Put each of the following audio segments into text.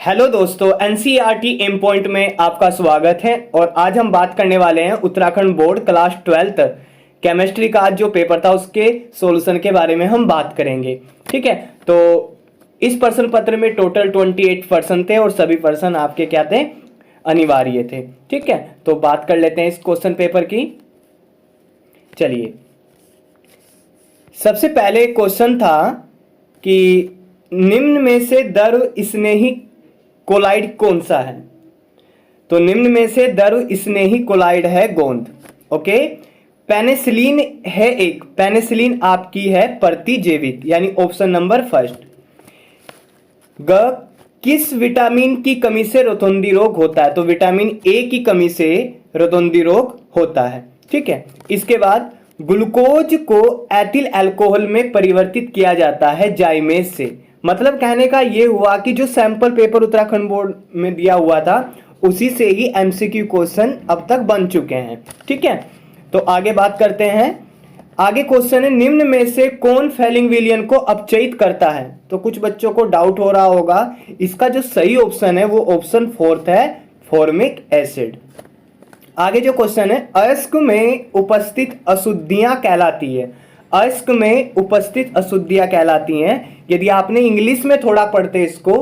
Hello दोस्तों, NCERT M point में आपका स्वागत है। और आज हम बात करने वाले हैं Uttarakhand board class 12th chemistry का आज जो पेपर था उसके सॉल्यूशन के बारे में हम बात करेंगे। ठीक है, तो इस प्रश्न पत्र में टोटल 28 प्रश्न थे और सभी प्रश्न आपके क्या थे, अनिवार्य थे। ठीक है, तो बात कर लेते हैं इस क्वेश्चन पेपर की। चलिए, सबसे पहले क्वेश्चन था कि निम्न में से द्रव स्नेही कोलाइड कौन सा है। तो निम्न में से द्रव स्नेही कोलाइड है गोंद। ओके, पेनिसिलिन है एक, पेनिसिलिन आपकी है प्रतिजैविक, यानी ऑप्शन नंबर फर्स्ट। ग, किस विटामिन की कमी से रोतुंदी रोग होता है। तो विटामिन ए की कमी से रोतुंदी रोग होता है। ठीक है, इसके बाद ग्लूकोज को एथिल अल्कोहल में परिवर्तित किया जाता है जाइमेज से। मतलब कहने का ये हुआ कि जो सैंपल पेपर उत्तराखंड बोर्ड में दिया हुआ था उसी से ही एमसीक्यू क्वेश्चन अब तक बन चुके हैं। ठीक है, तो आगे बात करते हैं। आगे क्वेश्चन है, निम्न में से कौन फेलिंग विलयन को अपचयित करता है। तो कुछ बच्चों को डाउट हो रहा होगा, इसका जो सही ऑप्शन है वो ऑप्शन फोर्थ है, फॉर्मिक एसिड। आगे जो क्वेश्चन है, अयस्क में उपस्थित अशुद्धियां कहलाती है। अयस्क में उपस्थित अशुद्धियां कहलाती हैं। यदि आपने इंग्लिश में थोड़ा पढ़ते इसको,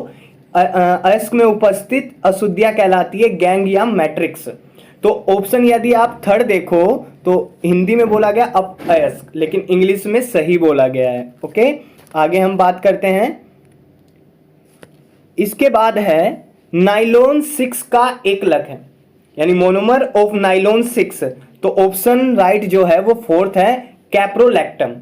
अयस्क में उपस्थित अशुद्धियां कहलाती है गैंग या मैट्रिक्स। तो ऑप्शन यदि आप थर्ड देखो तो हिंदी में बोला गया अपअयस्क, लेकिन इंग्लिश में सही बोला गया है। ओके, आगे हम बात करते हैं। इसके बाद है नाइलॉन 6 का एकलक है, यानी मोनोमर ऑफ नाइलॉन 6। तो ऑप्शन राइट जो है वो फोर्थ है, कैप्रोलैक्टम।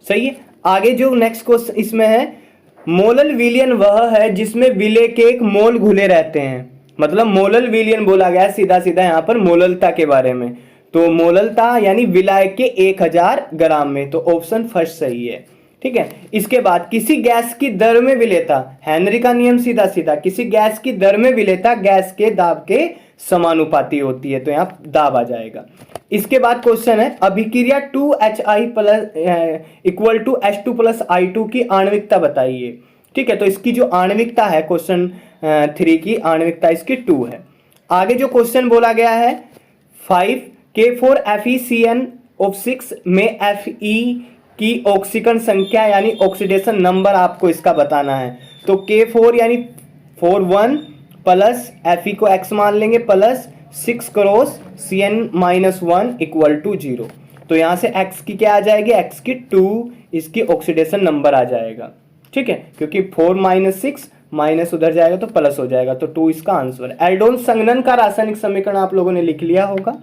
सही है। आगे जो नेक्स्ट क्वेश्चन इसमें है, मोलल विलियन वह है जिसमें विले के एक मोल घुले रहते हैं। मतलब मोलल विलियन बोला गया है सीधा सीधा यहाँ पर मोललता के बारे में। तो मोललता यानी विलाय के 1000 ग्राम में। तो ऑप्शन फर्स्ट सही है। ठीक है, इसके बाद किसी गैस की दर में विलेयता, हेनरी का नियम सीधा सीधा, किसी गैस की दर में विलेयता गैस के दाब के समानुपाती होती है। तो यहाँ दाब आ जाएगा। इसके बाद क्वेश्चन है, अभिक्रिया 2HI plus equal to H2 plus I2 की आणविकता बताइए। ठीक है, तो इसकी जो आणविकता है क्वेश्चन 3 की आणविकता इसकी 2 है। आगे जो क्वेश्चन बोला गया है 5K4FeCN6 में Fe की ऑक्सीकरण संख्या यानी ऑक्सीडेशन नंबर आपको इसका बताना है। तो K4 यानी 41 प्लस Fe को x मान लेंगे plus 6 cross Cn-1 equal to 0। तो यहाँ से x की क्या आ जाएगी, x की 2 इसकी ऑक्सीडेशन नंबर आ जाएगा। ठीक है, क्योंकि 4 - 6 माइनस उधर जाएगा तो प्लस हो जाएगा। तो 2 इसका आंसर है। एल्डोन संघनन का रासायनिक समीकरण आप लोगों ने लिख लिया होगा।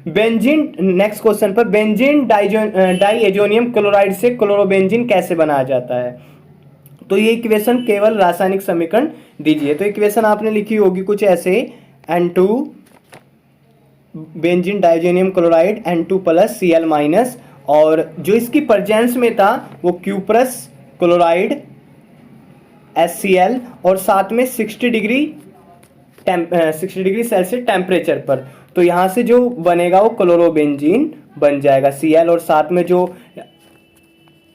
बेंजीन, नेक्स्ट क्वेश्चन पर, बेंजीन डाइएजोनियम क्लोराइड से क्लोरोबेंजीन कैसे बनाया जाता है। तो ये इक्वेशन केवल रासायनिक समीकरण दीजिए। तो इक्वेशन आपने लिखी होगी कुछ ऐसे, N2 benzene डाइजेनियम chloride N2 plus Cl minus, और जो इसकी प्रेजेंस में था वो क्यूप्रस क्लोराइड HCl, और साथ में 60 डिग्री सेल्सियस टेम्परेचर पर। तो यहाँ से जो बनेगा वो क्लोरोबेंजीन बन जाएगा Cl, और साथ में जो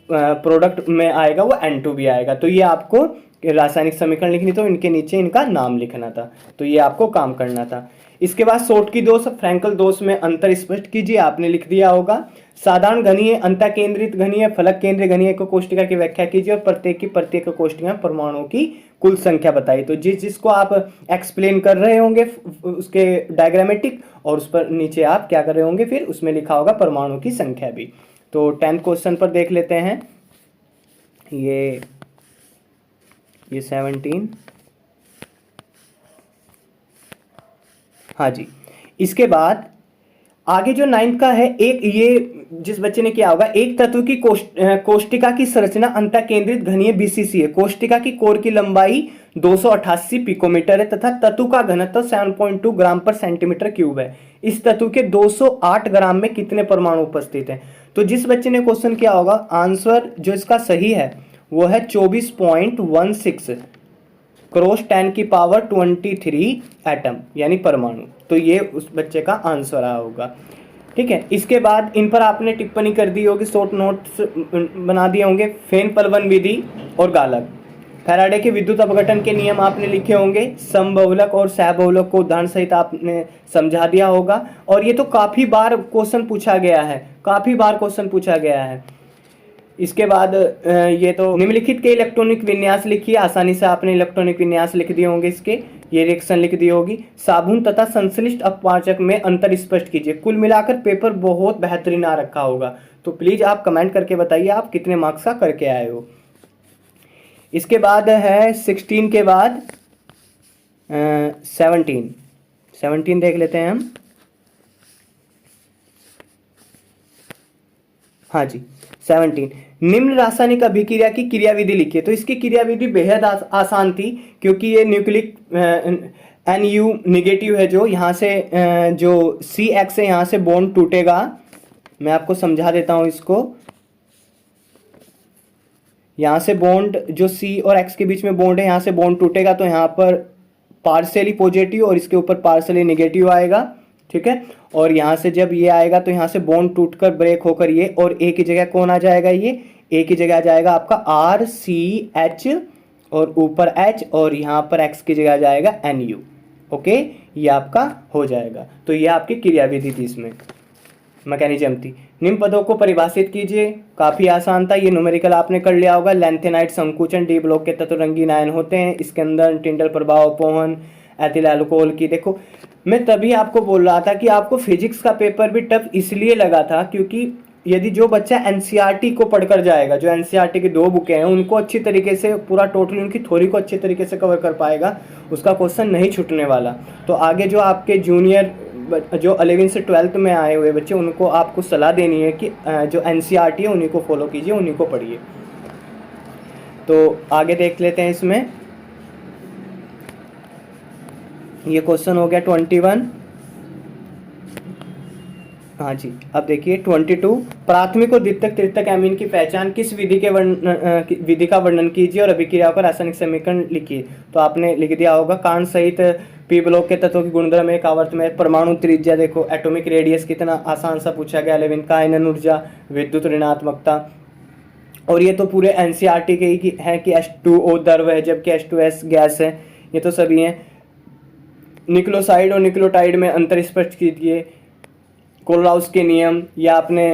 प्रोडक्ट में आएगा वो N2 भी आएगा। तो ये आपको रासायनिक समीकरण लिखनी, तो इनके नीचे इनका नाम लिखना था। तो ये आपको काम करना था। इसके बाद शॉर्टकी दोष, फ्रैंकल दोष में अंतर स्पष्ट कीजिए, आपने लिख दिया होगा। साधारण घनीय, अंतः केंद्रित घनीय, फलक केंद्रीय घनीय को कोष्टिका की व्याख्या कीजिए, और प्रत्येक कोष्टिका में परमाणुओं की कुल संख्या बताइए। तो जिसको आप एक्सप्लेन कर रहे होंगे उसके डायग्रामेटिक, और उस पर नीचे आप क्या कर रहे होंगे, फिर उसमें लिखा होगा परमाणु की संख्या भी। तो 10th क्वेश्चन पर देख लेते हैं। ये 17, हाँ जी। इसके बाद आगे जो 9th का है, एक ये जिस बच्चे ने किया होगा, एक तत्व की कोष्टिका की संरचना अंतः केंद्रित घनीय BCC है। कोष्टिका की कोर की लंबाई 288 पिकोमीटर है तथा तत्व का घनत्व 7.2 ग्राम पर सेंटीमीटर क्यूब है। इस तत्व के 208 ग्राम में कितने परमाणु उपस्थित हैं। तो जिस बच्चे ने क्वेश्चन किया होगा, आंसर जो इसका सही है वो है 24.16 क्रॉस 10 की पावर 23 एटम यानी परमाणु। तो ये उस बच्चे का आंसर आया होगा। ठीक है, इसके बाद इन पर आपने टिप्पणी कर दी होगी, शॉर्ट नोट्स बना दिए होंगे। फेन पलवन विधि और गालक। फैराडे के विद्युत अपघटन के नियम आपने लिखे होंगे, समबहुलक और सहबहुलक को उदाहरण सहित आपने समझा दिया होगा। और ये तो काफ़ी बार क्वेश्चन पूछा गया है, काफ़ी बार क्वेश्चन पूछा गया है। इसके बाद ये तो निम्नलिखित के इलेक्ट्रॉनिक विन्यास लिखिए, आसानी से आपने इलेक्ट्रॉनिक विन्यास लिख दिए होंगे इसके, ये रिएक्शन लिख दी होगी। साबुन तथा संश्लिष्ट अपवाचक में अंतर स्पष्ट कीजिए। कुल मिलाकर पेपर बहुत बेहतरीन आ रखा होगा, तो प्लीज़ आप कमेंट करके बताइए आप कितने मार्क्स का करके आए हो। इसके बाद है 16 के बाद 17 देख लेते हैं हम। हाँ जी 17, निम्न रासायनिक अभिक्रिया की क्रियाविधि लिखिए। तो इसकी क्रियाविधि बेहद आसान थी, क्योंकि ये न्यूक्लिक NU निगेटिव है, जो यहाँ से जो CX है यहाँ से बॉन्ड टूटेगा। मैं आपको समझा देता हूँ इसको। यहाँ से बॉन्ड जो C और X के बीच में बॉन्ड है, यहाँ से बॉन्ड टूटेगा तो यहाँ पर पार्शियली पॉजिटिव और इसके ऊपर पार्शियली नेगेटिव आएगा, ठीक है। और यहाँ से जब ये आएगा तो यहाँ से बॉन्ड टूटकर ब्रेक होकर ये, और A की जगह कौन आ जाएगा, ये A की जगह आ जाएगा आपका RCH और ऊपर H, और यहाँ पर X की जगह आ जाएगा NU। ओके, ये आपका हो जाएगा। तो ये आपकी क्रियाविधि थी, इसमें मैकेनिज्म थी। निम्न पदों को परिभाषित कीजिए, काफ़ी आसान था, ये न्यूमेरिकल आपने कर लिया होगा। लैंथेनाइट संकुचन, डी ब्लॉक के तत्व रंगीन आयन होते हैं, इसके अंदर टिंडल प्रभाव, पोहन, एथिल अल्कोहल की। देखो मैं तभी आपको बोल रहा था कि आपको फिजिक्स का पेपर भी टफ इसलिए लगा था क्योंकि यदि जो बच्चा एनसीईआरटी को पढ़कर जाएगा, जो एनसीईआरटी की 2 बुकें हैं उनको अच्छी तरीके से पूरा टोटली उनकी थ्योरी को अच्छी तरीके से कवर कर पाएगा, उसका क्वेश्चन नहीं छूटने वाला। तो आगे जो आपके जूनियर जो 11 से 12th में आए हुए बच्चे, उनको आपको सलाह देनी है कि जो एनसीईआरटी है उन्हीं को फॉलो कीजिए, उन्हीं को पढ़िए। तो आगे देख लेते हैं इसमें। ये क्वेश्चन हो गया 21। हाँ जी, अब देखिए 22, प्राथमिक और द्वितीयक तृतीयक एमीन की पहचान किस विधि का वर्णन कीजिए और अभिक्रियाओं का रासायनिक समीकरण लिखिए। तो आपने लिख दिया होगा, कारण सहित पी ब्लॉक के तत्वों की गुणधर्म एक आवर्त में, परमाणु त्रिज्या, देखो एटॉमिक रेडियस कितना आसान सा पूछा गया, 11 का आयनन ऊर्जा, विद्युत ऋणात्मकता। और ये तो पूरे एनसीईआरटी के ही है कि H2O द्रव है जबकि H2S गैस है, ये तो सभी हैं। निक्लोसाइड और निक्लोटाइड में अंतर स्पष्ट कीजिए, कोलराउस के नियम, या आपने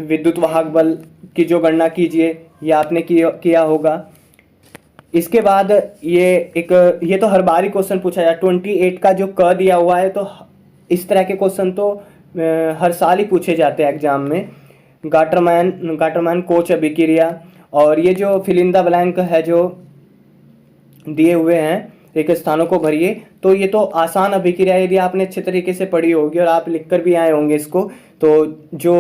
विद्युत वाहक बल की जो गणना कीजिए, ये आपने किया होगा। इसके बाद ये तो हर बार ही क्वेश्चन पूछा जाए। 28 का जो क दिया हुआ है, तो इस तरह के क्वेश्चन तो हर साल ही पूछे जाते हैं एग्जाम में। गाटरमैन कोच अभिक्रिया, और ये जो फिल इन द ब्लैंक है जो दिए हुए हैं, एक स्थानों को भरिए। तो ये तो आसान अभिक्रिया, यदि आपने अच्छे तरीके से पढ़ी होगी और आप लिख कर भी आए होंगे इसको, तो जो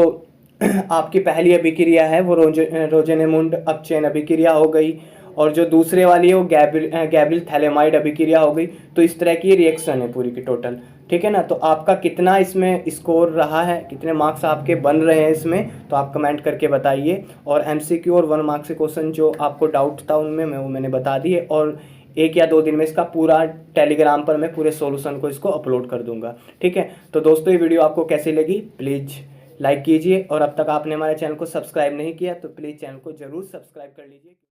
आपकी पहली अभिक्रिया है वो रोजेनेमुंड अपचयन अभिक्रिया हो गई, और जो दूसरे वाली है वो गैब्रियल थैलेमाइड अभिक्रिया हो गई। तो इस तरह की रिएक्शन है पूरी की टोटल, ठीक है ना। तो आपका कितना इसमें स्कोर रहा है, कितने मार्क्स आपके बन रहे हैं इसमें, तो आप कमेंट करके बताइए। और MCQ और 1 मार्क्स के क्वेश्चन जो आपको डाउट था उनमें वो मैंने बता दिए, और 1 या 2 दिन में इसका पूरा टेलीग्राम पर मैं पूरे सॉल्यूशन को इसको अपलोड कर दूंगा, ठीक है। तो दोस्तों ये वीडियो आपको कैसी लगी प्लीज़ लाइक कीजिए, और अब तक आपने हमारे चैनल को सब्सक्राइब नहीं किया तो प्लीज़ चैनल को ज़रूर सब्सक्राइब कर लीजिए।